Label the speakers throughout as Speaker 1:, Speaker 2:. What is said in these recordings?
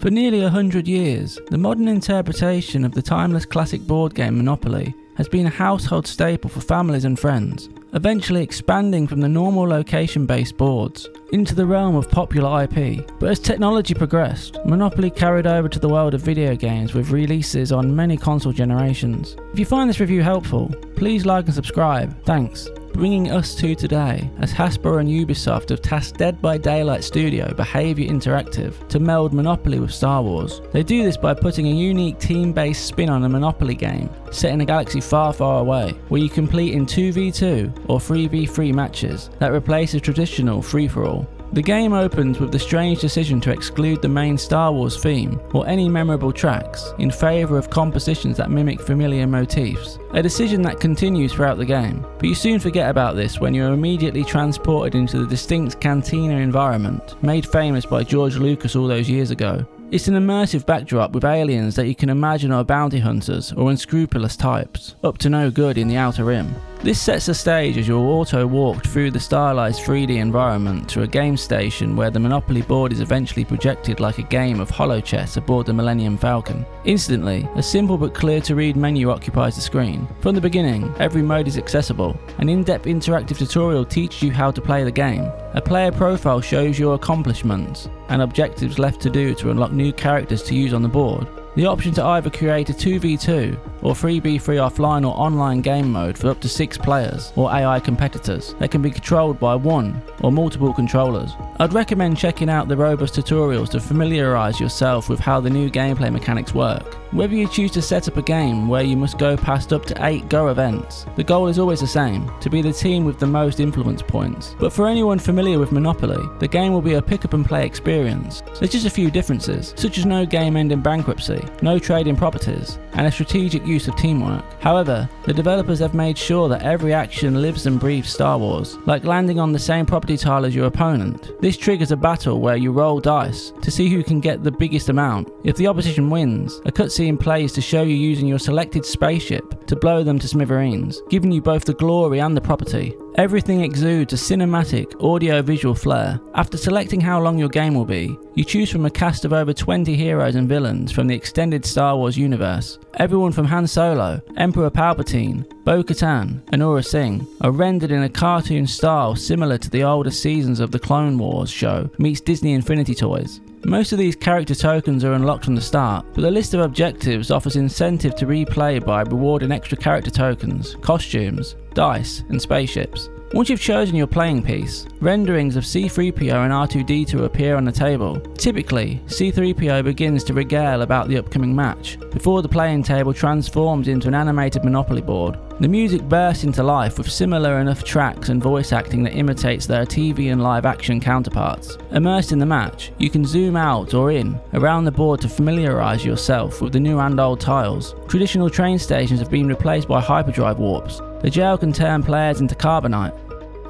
Speaker 1: For nearly 100 years, the modern interpretation of the timeless classic board game Monopoly has been a household staple for families and friends, eventually expanding from the normal location-based boards into the realm of popular IP. But as technology progressed, Monopoly carried over to the world of video games with releases on many console generations. If you find this review helpful, please like and subscribe. Thanks. Bringing us to today, as Hasbro and Ubisoft have tasked Dead by Daylight studio Behaviour Interactive to meld Monopoly with Star Wars. They do this by putting a unique team-based spin on a Monopoly game set in a galaxy far, far away, where you complete in 2v2 or 3v3 matches that replace a traditional free-for-all. The game opens with the strange decision to exclude the main Star Wars theme or any memorable tracks in favour of compositions that mimic familiar motifs, a decision that continues throughout the game. But you soon forget about this when you're immediately transported into the distinct cantina environment made famous by George Lucas all those years ago. It's an immersive backdrop with aliens that you can imagine are bounty hunters or unscrupulous types, up to no good in the Outer Rim. This sets the stage as you're auto-walked through the stylized 3D environment to a game station where the Monopoly board is eventually projected like a game of holo chess aboard the Millennium Falcon. Instantly, a simple but clear to read menu occupies the screen. From the beginning, every mode is accessible. An in-depth interactive tutorial teaches you how to play the game. A player profile shows your accomplishments and objectives left to do to unlock new characters to use on the board. The option to either create a 2v2 or 3v3 offline or online game mode for up to 6 players or AI competitors that can be controlled by one or multiple controllers. I'd recommend checking out the robust tutorials to familiarise yourself with how the new gameplay mechanics work. Whether you choose to set up a game where you must go past up to 8 go events, the goal is always the same, to be the team with the most influence points. But for anyone familiar with Monopoly, the game will be a pick up and play experience. There's just a few differences, such as no game ending bankruptcy, no trading properties, and a strategic use of teamwork. However, the developers have made sure that every action lives and breathes Star Wars, like landing on the same property tile as your opponent. This triggers a battle where you roll dice to see who can get the biggest amount. If the opposition wins, a cutscene plays to show you using your selected spaceship to blow them to smithereens, giving you both the glory and the property. Everything exudes a cinematic, audio-visual flair. After selecting how long your game will be, you choose from a cast of over 20 heroes and villains from the extended Star Wars universe. Everyone from Han Solo, Emperor Palpatine, Bo-Katan, and Aurra Singh are rendered in a cartoon style similar to the older seasons of the Clone Wars show meets Disney Infinity Toys. Most of these character tokens are unlocked from the start, but the list of objectives offers incentive to replay by rewarding extra character tokens, costumes, dice, and spaceships. Once you've chosen your playing piece, renderings of C-3PO and R2-D2 appear on the table. Typically, C-3PO begins to regale about the upcoming match, before the playing table transforms into an animated Monopoly board. The music bursts into life with similar enough tracks and voice acting that imitates their TV and live action counterparts. Immersed in the match, you can zoom out or in around the board to familiarise yourself with the new and old tiles. Traditional train stations have been replaced by hyperdrive warps. The jail can turn players into carbonite.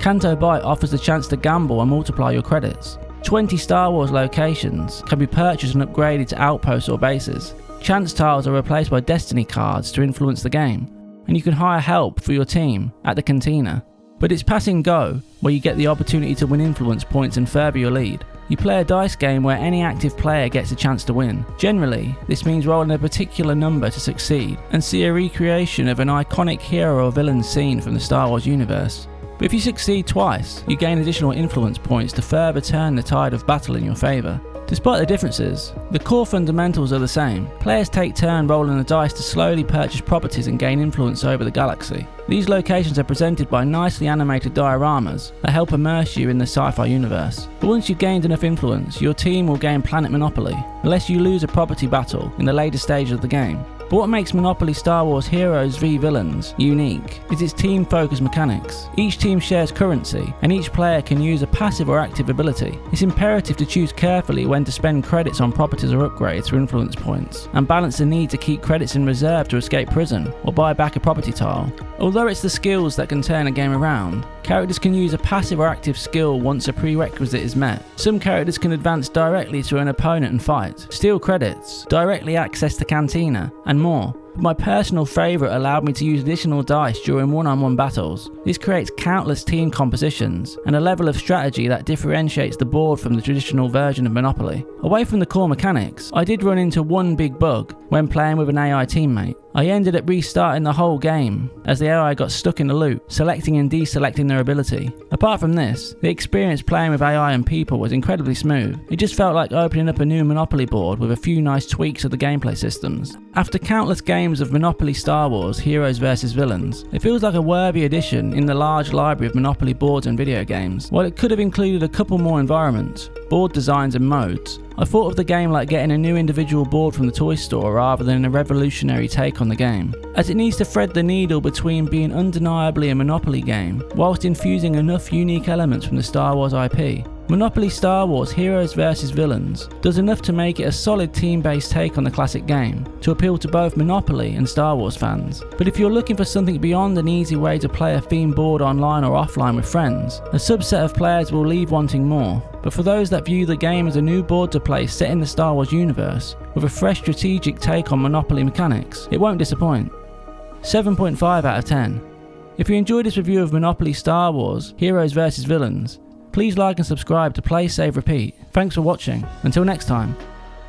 Speaker 1: Canto Bight offers the chance to gamble and multiply your credits. 20 Star Wars locations can be purchased and upgraded to outposts or bases. Chance tiles are replaced by destiny cards to influence the game, and you can hire help for your team at the cantina. But it's pass and go, where you get the opportunity to win influence points and further your lead. You play a dice game where any active player gets a chance to win. Generally, this means rolling a particular number to succeed, and see a recreation of an iconic hero or villain scene from the Star Wars universe. But if you succeed twice, you gain additional influence points to further turn the tide of battle in your favour. Despite the differences, the core fundamentals are the same. Players take turn rolling the dice to slowly purchase properties and gain influence over the galaxy. These locations are presented by nicely animated dioramas that help immerse you in the sci-fi universe. But once you've gained enough influence, your team will gain planet monopoly, unless you lose a property battle in the later stage of the game. But what makes Monopoly Star Wars Heroes v Villains unique is its team-focused mechanics. Each team shares currency, and each player can use a passive or active ability. It's imperative to choose carefully when to spend credits on properties or upgrades for influence points, and balance the need to keep credits in reserve to escape prison or buy back a property tile. Although it's the skills that can turn a game around, characters can use a passive or active skill once a prerequisite is met. Some characters can advance directly to an opponent and fight, steal credits, directly access the cantina, and more. but my personal favourite allowed me to use additional dice during one-on-one battles. This creates countless team compositions and a level of strategy that differentiates the board from the traditional version of Monopoly. Away from the core mechanics, I did run into one big bug when playing with an AI teammate. I ended up restarting the whole game as the AI got stuck in a loop, selecting and deselecting their ability. Apart from this, the experience playing with AI and people was incredibly smooth. It just felt like opening up a new Monopoly board with a few nice tweaks of the gameplay systems. After countless games of Monopoly Star Wars Heroes vs Villains, it feels like a worthy addition in the large library of Monopoly boards and video games. While it could have included a couple more environments, board designs and modes, I thought of the game like getting a new individual board from the toy store rather than a revolutionary take on the game, as it needs to thread the needle between being undeniably a Monopoly game whilst infusing enough unique elements from the Star Wars IP. Monopoly Star Wars Heroes vs Villains does enough to make it a solid team-based take on the classic game, to appeal to both Monopoly and Star Wars fans. But if you're looking for something beyond an easy way to play a themed board online or offline with friends, a subset of players will leave wanting more. But for those that view the game as a new board to play set in the Star Wars universe, with a fresh strategic take on Monopoly mechanics, it won't disappoint. 7.5 out of 10. If you enjoyed this review of Monopoly Star Wars Heroes vs Villains, please like and subscribe to Play, Save, Repeat. Thanks for watching. Until next time.